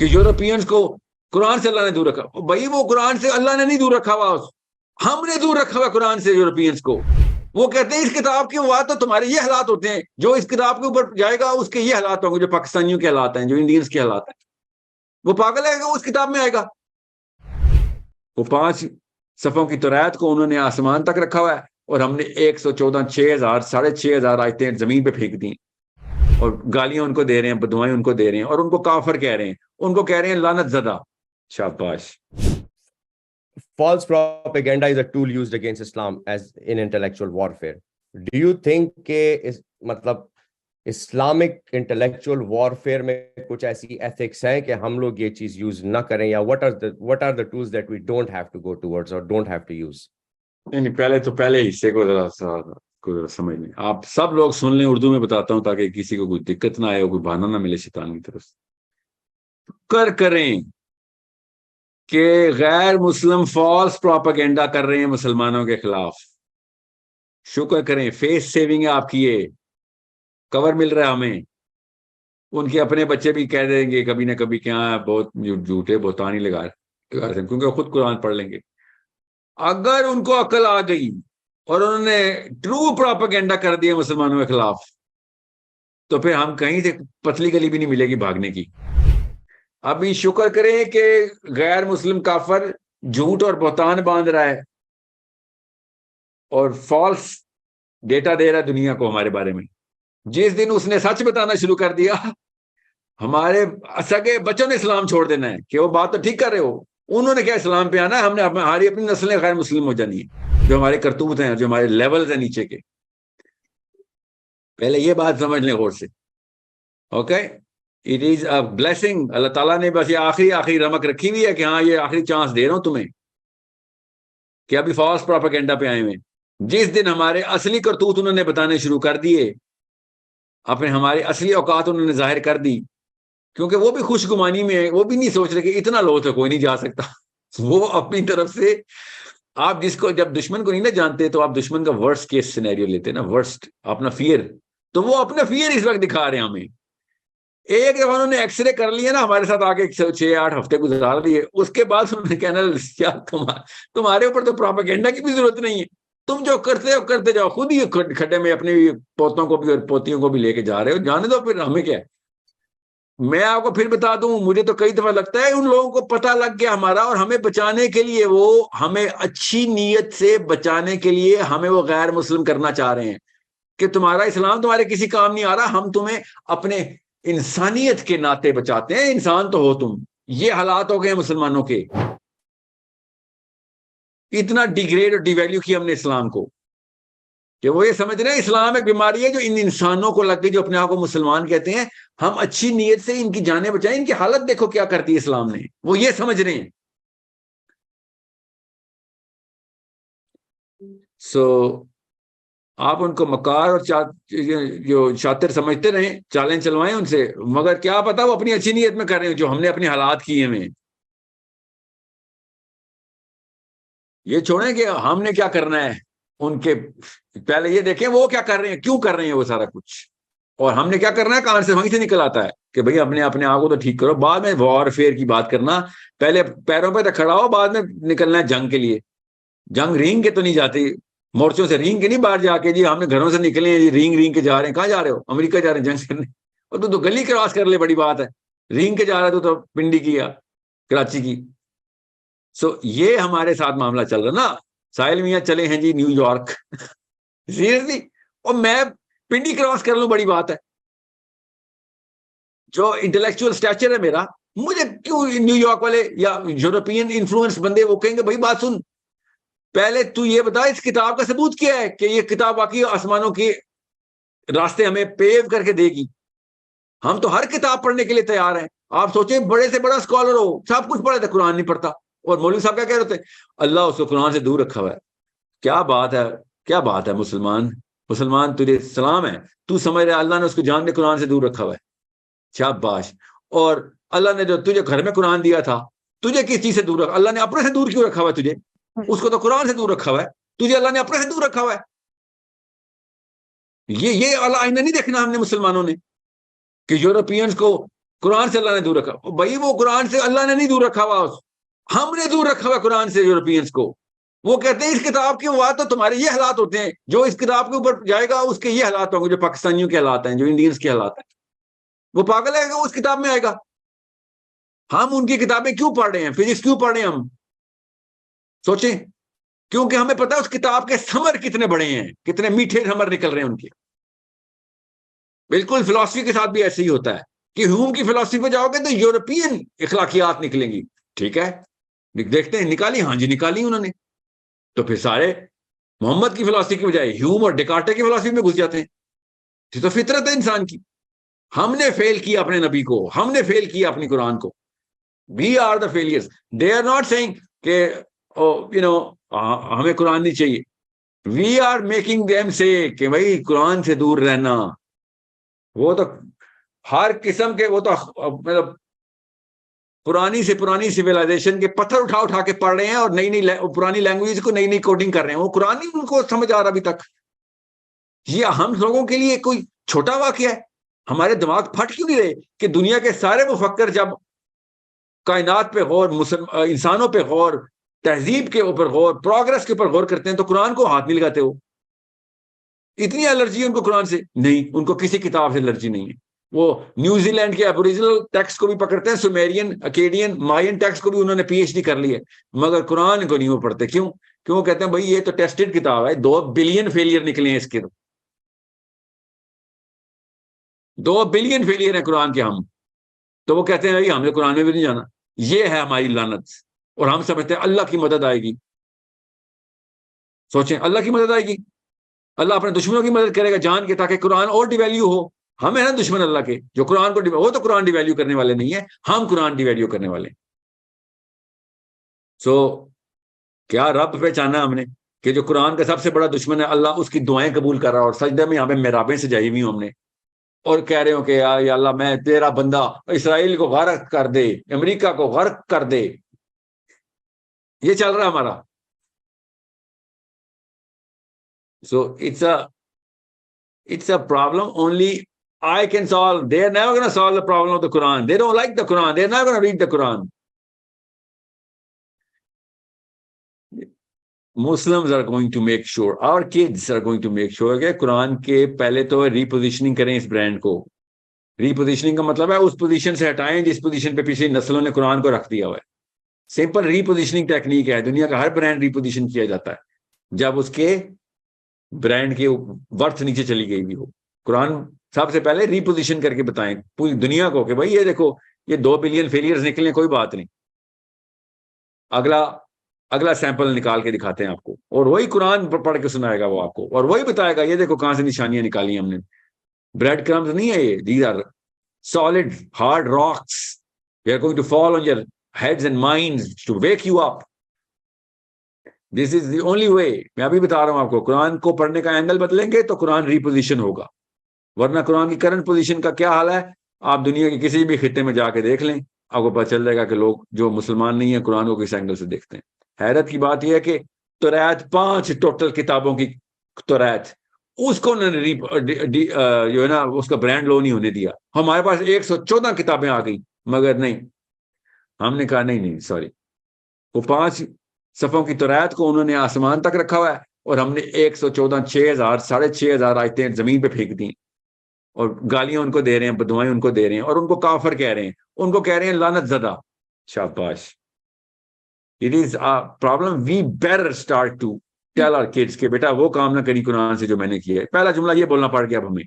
کہ یورپینز کو قرآن سے اللہ نے دور رکھا. بھائی وہ قرآن سے اللہ نے نہیں دور رکھا ہوا, ہم نے دور رکھا ہوا قرآن سے یورپینز کو. وہ کہتے ہیں اس کتاب کے بات تو تمہارے یہ حالات ہوتے ہیں, جو اس کتاب کے اوپر جائے گا اس کے یہ حالات ہوں گے, جو پاکستانیوں کے حالات ہیں, جو انڈینز کے حالات ہیں. وہ پاگل ہے کہ وہ اس کتاب میں آئے گا. وہ 5 صفوں کی توریت کو انہوں نے آسمان تک رکھا ہوا ہے, اور ہم نے 114 6,000 6,500 آیتیں زمین پہ پھینک دی, اور گالیاں ان کو دے رہے ہیں, بدوائیں ان کو دے رہے ہیں, اور ان کو کافر کہہ رہے ہیں, ان کو کہہ رہے ہیں لعنت زدہ. شاباش. False propaganda is a tool used against Islam as in intellectual warfare. Do you think کہ مطلب اسلامک انٹلیکچوئل وارفیئر میں کچھ ایسی ایتھکس ہیں کہ ہم لوگ یہ چیز یوز نہ کریں, یا what are the tools that we don't have to go towards or don't have to use? نہیں, پہلے حصے کو ذرا سمجھ لیں. آپ سب لوگ سن لیں, اردو میں بتاتا ہوں تاکہ کسی کو کوئی دقت نہ آئے, کوئی بہانہ نہ ملے شیطان کی طرف سے. کریں کہ غیر مسلم فالس پروپیگنڈا کر رہے ہیں مسلمانوں کے خلاف. شکر کریں, فیس سیونگ ہے آپ کی, یہ کور مل رہا ہے ہمیں. ان کے اپنے بچے بھی کہہ دیں گے کبھی نہ کبھی کیا بہت جھوٹے بہتان ہی لگا رہے, کیونکہ وہ خود قرآن پڑھ لیں گے. اگر ان کو عقل آ گئی اور انہوں نے ٹرو پروپیگنڈا کر دیا مسلمانوں کے خلاف, تو پھر ہم کہیں سے پتلی گلی بھی نہیں ملے گی بھاگنے کی. ابھی شکر کریں کہ غیر مسلم کافر جھوٹ اور بہتان باندھ رہا ہے اور فالس ڈیٹا دے رہا ہے دنیا کو ہمارے بارے میں. جس دن اس نے سچ بتانا شروع کر دیا, ہمارے سگے بچوں نے اسلام چھوڑ دینا ہے کہ وہ بات تو ٹھیک کر رہے ہو, انہوں نے کیا اسلام پہ آنا ہے, ہم نے ہماری اپنی نسلیں غیر مسلم ہو جانی ہے, جو ہمارے کرتوت ہیں, جو ہمارے لیولز ہیں نیچے کے. پہلے یہ بات سمجھ لیں غور سے. Okay, it is a blessing. اللہ تعالیٰ نے بس یہ آخری رمق رکھی ہوئی ہے کہ ہاں یہ آخری چانس دے رہا ہوں تمہیں کہ ابھی فالس پروپیگنڈا پہ آئے ہوئے. جس دن ہمارے اصلی کرتوت انہوں نے بتانے شروع کر دیے, اپنے ہمارے اصلی اوقات انہوں نے ظاہر کر دی, کیونکہ وہ بھی خوش گمانی میں ہے, وہ بھی نہیں سوچ رہے کہ اتنا لو تو کوئی نہیں جا سکتا. وہ اپنی طرف سے, آپ جس کو جب دشمن کو نہیں نہ جانتے تو آپ دشمن کا ورسٹ کیس سینیریو لیتے ہیں نا, ورسٹ اپنا فیئر. تو وہ اپنا فیئر اس وقت دکھا رہے ہیں ہمیں. ایک دفعہ انہوں نے ایکس رے کر لیا نا ہمارے ساتھ آگے 6-8 ہفتے گزار دیے, اس کے بعد انہوں نے کہنا یار تمہارے اوپر تو پروپیگنڈا کی بھی ضرورت نہیں ہے, تم جو کرتے ہو کرتے جاؤ, خود ہی کھڈے میں اپنے پوتوں کو بھی اور پوتیوں کو بھی لے کے جا رہے ہو, جانے دو پھر, ہمیں کیا ہے. میں آپ کو پھر بتا دوں, مجھے تو کئی دفعہ لگتا ہے ان لوگوں کو پتہ لگ گیا ہمارا, اور ہمیں بچانے کے لیے, وہ ہمیں اچھی نیت سے بچانے کے لیے ہمیں وہ غیر مسلم کرنا چاہ رہے ہیں کہ تمہارا اسلام تمہارے کسی کام نہیں آ رہا, ہم تمہیں اپنے انسانیت کے ناطے بچاتے ہیں, انسان تو ہو تم. یہ حالات ہو گئے مسلمانوں کے, اتنا ڈیگریڈ اور ڈی ویلیو کیا ہم نے اسلام کو کہ وہ یہ سمجھ رہے ہیں اسلام ایک بیماری ہے جو ان انسانوں کو لگ گئی جو اپنے آپ کو مسلمان کہتے ہیں. ہم اچھی نیت سے ان کی جانیں بچائیں, ان کی حالت دیکھو کیا کرتی ہے اسلام نے, وہ یہ سمجھ رہے ہیں. آپ ان کو مکار اور جو شاطر سمجھتے رہیں, چالیں چلوائیں ان سے, مگر کیا پتا وہ اپنی اچھی نیت میں کر رہے ہیں جو ہم نے اپنے حالات کیے ہیں. یہ چھوڑیں کہ ہم نے کیا کرنا ہے, ان کے پہلے یہ دیکھیں وہ کیا کر رہے ہیں, کیوں کر رہے ہیں وہ سارا کچھ, اور ہم نے کیا کرنا ہے, کہاں سے وہیں سے نکل آتا ہے کہ بھئی اپنے آپ کو تو ٹھیک کرو, بعد میں وار فیئر کی بات کرنا, پہلے پیروں پہ تو کھڑا ہو, بعد میں نکلنا ہے جنگ کے لیے. جنگ رینگ کے تو نہیں جاتی, مورچوں سے رینگ کے نہیں باہر جا کے جی ہم نے گھروں سے نکلے ہیں جی رینگ کے جا رہے ہیں. کہاں جا رہے ہو, امریکہ جا رہے ہیں جنگ کرنے, اور تو گلی کراس کر لے, بڑی بات ہے. رینگ کے جا رہا ہے تو پنڈی کی یا کراچی کی. یہ ہمارے ساتھ معاملہ چل رہا نا. ساحل میاں چلے ہیں جی نیو یارک, سیریسلی, اور میں پنڈی کراس کر لوں, بڑی بات ہے. جو انٹلیکچوئل سٹیچر ہے میرا, مجھے کیوں نیو یارک والے یا یورپین انفلوئنس بندے وہ کہیں گے بھائی بات سن, پہلے تو یہ بتا اس کتاب کا ثبوت کیا ہے کہ یہ کتاب واقعی آسمانوں کے راستے ہمیں پیو کر کے دے گی. ہم تو ہر کتاب پڑھنے کے لیے تیار ہیں. آپ سوچیں بڑے سے بڑا اسکالر ہو, سب کچھ پڑھے تھے, قرآن نہیں پڑھتا, اور مولوی صاحب کیا کہہ رہے تھے, اللہ اس کو قرآن سے دور رکھا ہوا ہے. کیا بات ہے, کیا بات ہے. مسلمان تجھے سلام ہے, تو سمجھ رہے اللہ نے اس کو جان دے قرآن سے دور رکھا ہوا ہے. شاباش. اور اللہ نے جو تجھے گھر میں قرآن دیا تھا, تجھے کس چیز سے دور رکھا, اللہ نے اپنے سے دور کیوں رکھا ہوا ہے تجھے, اس کو تو قرآن سے دور رکھا ہوا ہے, تجھے اللہ نے اپنے سے دور رکھا ہوا ہے. یہ اللہ آئینہ نہیں دیکھنا ہم نے مسلمانوں نے کہ یورپینز کو قرآن سے اللہ نے دور رکھا. بھائی وہ قرآن سے اللہ نے نہیں دور رکھا ہوا, ہم نے دور رکھا ہوا قرآن سے یورپینز کو. وہ کہتے ہیں اس کتاب کے وہاں تو تمہارے یہ حالات ہوتے ہیں, جو اس کتاب کے اوپر جائے گا اس کے یہ حالات ہوں گے, جو پاکستانیوں کے حالات ہیں, جو انڈینز کے حالات ہیں. وہ پاگل ہے کہ وہ اس کتاب میں آئے گا. ہم ان کی کتابیں کیوں پڑھ رہے ہیں, فزکس کیوں پڑھ رہے ہیں ہم؟ سوچیں, کیونکہ ہمیں پتا ہے اس کتاب کے ثمر کتنے بڑے ہیں, کتنے میٹھے ثمر نکل رہے ہیں ان کے. بالکل فلسفی کے ساتھ بھی ایسے ہی ہوتا ہے کہ ہیوم کی فلسفی پہ جاؤ گے تو یورپین اخلاقیات نکلیں گی. ٹھیک ہے, دیکھتے ہیں نکالی, ہاں جی نکالی انہوں نے. تو پھر سارے محمد کی فلسفی کی بجائے ہیوم اور ڈیکارٹے کی فلسفی میں گھس جاتے ہیں. یہ تو فطرت ہے انسان کی. ہم نے فیل کیا اپنے نبی کو, ہم نے فیل کیا اپنی قرآن کو. We are the failures. They are not saying کہ ہمیں قرآن نہیں چاہیے. We are making them say کہ بھائی قرآن سے دور رہنا. وہ تو ہر قسم کے, وہ تو مطلب پرانی سے پرانی سویلائزیشن کے پتھر اٹھا اٹھا کے پڑھ رہے ہیں, اور نئی نئی پرانی لینگویج کو نئی نئی کوڈنگ کر رہے ہیں. وہ قرآن نہیں ان کو سمجھ آ رہا ابھی تک. یہ ہم لوگوں کے لیے کوئی چھوٹا واقعہ ہے؟ ہمارے دماغ پھٹ کیوں نہیں رہے کہ دنیا کے سارے مفکر جب کائنات پہ غور, انسانوں پہ غور, تہذیب کے اوپر غور, پروگرس کے اوپر غور کرتے ہیں تو قرآن کو ہاتھ نہیں لگاتے. ہو اتنی الرجی ان کو قرآن سے نہیں, ان کو کسی کتاب سے الرجی نہیں ہے. وہ نیوزی لینڈ کے ابوریجنل ٹیکسٹ کو بھی پکڑتے ہیں, سومیرین, اکیڈین, ماین ٹیکسٹ کو بھی انہوں نے پی ایچ ڈی کر لی ہے, مگر قرآن کو نہیں وہ پڑھتے. کیوں کہتے ہیں بھائی یہ تو ٹیسٹڈ کتاب ہے, 2 بلین فیلئر نکلے ہیں اس کے. 2 بلین فیلئر ہیں قرآن کے ہم. تو وہ کہتے ہیں بھائی ہمیں قرآن میں بھی نہیں جانا. یہ ہے ہماری لعنت. اور ہم سمجھتے ہیں اللہ کی مدد آئے گی. سوچیں, اللہ کی مدد آئے گی, اللہ اپنے دشمنوں کی مدد کرے گا جان کے, تاکہ قرآن اور ڈی ویلیو ہو. ہم ہیں نا دشمن اللہ کے, جو قرآن کو وہ تو قرآن ڈی ویلیو کرنے والے نہیں ہیں, ہم قرآن ڈی ویلیو کرنے والے. سو کیا رب پہچانا ہم نے کہ جو قرآن کا سب سے بڑا دشمن ہے, اللہ اس کی دعائیں قبول کر رہا ہے, اور سجدہ میں یہاں پہ محرابیں سجائی ہوئی ہوں ہم نے, اور کہہ رہے ہوں کہ یا اللہ میں تیرا بندہ, اسرائیل کو غرق کر دے, امریکہ کو غرق کر دے. یہ چل رہا ہمارا. سو it's a problem only I can solve. They are never going to solve the problem of the Quran. They don't like the Quran. They're not going to read the Quran. Muslims are going to make sure, our kids are going to make sure کہ قرآن کے پہلے تو ریپوزیشننگ کریں اس brand کو. ریپوزیشننگ کا مطلب ہے اس position سے ہٹائیں جس پوزیشن پہ پچھلی نسلوں نے قرآن کو رکھ دیا ہوا ہے. سمپل ریپوزیشننگ ٹیکنیک ہے, دنیا کا ہر برانڈ ریپوزیشن کیا جاتا ہے جب اس کے برانڈ کی ورتھ نیچے چلی گئی بھی ہو. قرآن سب سے پہلے ریپوزیشن کر کے بتائیں پوری دنیا کو کہ بھائی یہ دیکھو یہ 2 بلین فیلئرز نکلے, کوئی بات نہیں. اگلا سیمپل نکال کے دکھاتے ہیں آپ کو, اور وہی قرآن پڑھ کے سنائے گا وہ آپ کو, اور وہی بتائے گا یہ دیکھو کہاں سے نشانیاں نکالی ہم نے. بریڈ کرمز نہیں ہے یہ, these are solid hard rocks. They are going to fall on your heads and minds to wake you up. This is the only way. میں ابھی بتا رہا ہوں آپ کو, قرآن کو پڑھنے کا اینگل بدلیں گے تو قرآن ریپوزیشن ہوگا, ورنہ قرآن کی کرنٹ پوزیشن کا کیا حال ہے آپ دنیا کے کسی بھی خطے میں جا کے دیکھ لیں, آپ کو پتہ چل جائے گا کہ لوگ جو مسلمان نہیں ہیں قرآن کو کس اینگل سے دیکھتے ہیں. حیرت کی بات یہ ہے کہ توریت 5 ٹوٹل کتابوں کی توریت, اس کو انہوں نے جو ہے نا اس کا برانڈ لو نہیں ہونے دیا. ہمارے پاس 114 کتابیں آ گئی, مگر نہیں, ہم نے کہا نہیں سوری, وہ 5 صفوں کی توریت کو انہوں نے آسمان تک رکھا ہوا ہے, اور ہم نے 114 6,000 6,500 آیتیں زمین پہ پھینک دی, اور گالیاں ان کو دے رہے ہیں, بدوائیں ان کو دے رہے ہیں, اور ان کو کافر کہہ رہے ہیں, ان کو کہہ رہے ہیں لعنت زدہ. شاباش. It is a problem. We better start to tell our kids کہ بیٹا وہ کام نہ کری قرآن سے جو میں نے کیا ہے. پہلا جملہ یہ بولنا پڑ گیا اب ہمیں.